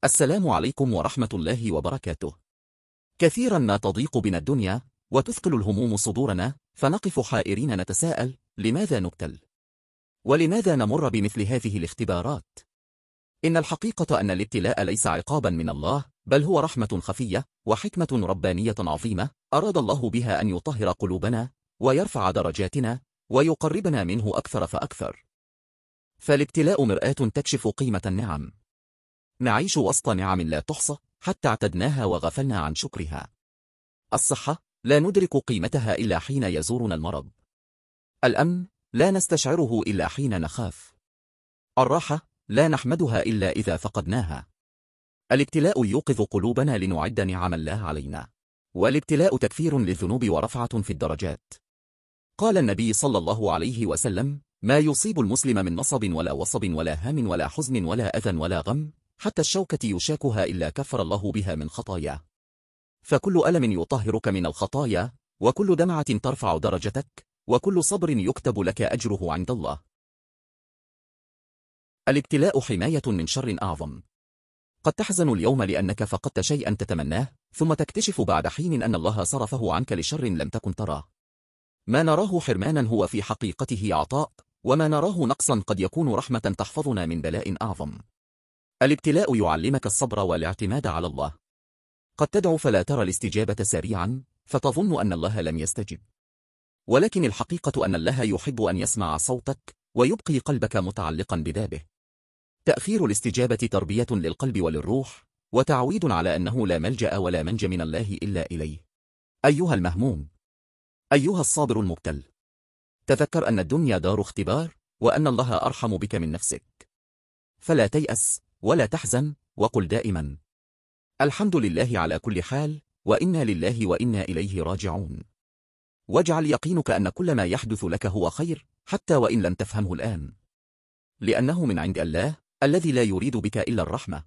السلام عليكم ورحمة الله وبركاته. كثيرا ما تضيق بنا الدنيا وتثقل الهموم صدورنا، فنقف حائرين نتساءل: لماذا نبتل؟ ولماذا نمر بمثل هذه الاختبارات؟ إن الحقيقة أن الابتلاء ليس عقابا من الله، بل هو رحمة خفية وحكمة ربانية عظيمة أراد الله بها أن يطهر قلوبنا ويرفع درجاتنا ويقربنا منه أكثر فأكثر. فالابتلاء مرآة تكشف قيمة النعم. نعيش وسط نعم لا تحصى حتى اعتدناها وغفلنا عن شكرها. الصحة لا ندرك قيمتها إلا حين يزورنا المرض. الأمن لا نستشعره إلا حين نخاف. الراحة لا نحمدها إلا إذا فقدناها. الابتلاء يوقظ قلوبنا لنعد نعم الله علينا، والابتلاء تكفير للذنوب ورفعة في الدرجات. قال النبي صلى الله عليه وسلم: ما يصيب المسلم من نصب ولا وصب ولا هام ولا حزن ولا أذى ولا غم حتى الشوكة يشاكها إلا كفر الله بها من خطاياه. فكل ألم يطهرك من الخطايا، وكل دمعة ترفع درجتك، وكل صبر يكتب لك أجره عند الله. الابتلاء حماية من شر أعظم. قد تحزن اليوم لأنك فقدت شيئا تتمناه، ثم تكتشف بعد حين أن الله صرفه عنك لشر لم تكن تراه. ما نراه حرمانا هو في حقيقته عطاء، وما نراه نقصا قد يكون رحمة تحفظنا من بلاء أعظم. الابتلاء يعلمك الصبر والاعتماد على الله. قد تدعو فلا ترى الاستجابة سريعا، فتظن أن الله لم يستجب. ولكن الحقيقة أن الله يحب أن يسمع صوتك ويبقي قلبك متعلقا ببابه. تأخير الاستجابة تربية للقلب وللروح، وتعويد على أنه لا ملجأ ولا منج من الله إلا إليه. أيها المهموم، أيها الصابر المبتل، تذكر أن الدنيا دار اختبار، وأن الله أرحم بك من نفسك. فلا تيأس ولا تحزن، وقل دائما: الحمد لله على كل حال، وإنا لله وإنا إليه راجعون. واجعل يقينك أن كل ما يحدث لك هو خير، حتى وإن لم تفهمه الآن، لأنه من عند الله الذي لا يريد بك إلا الرحمة.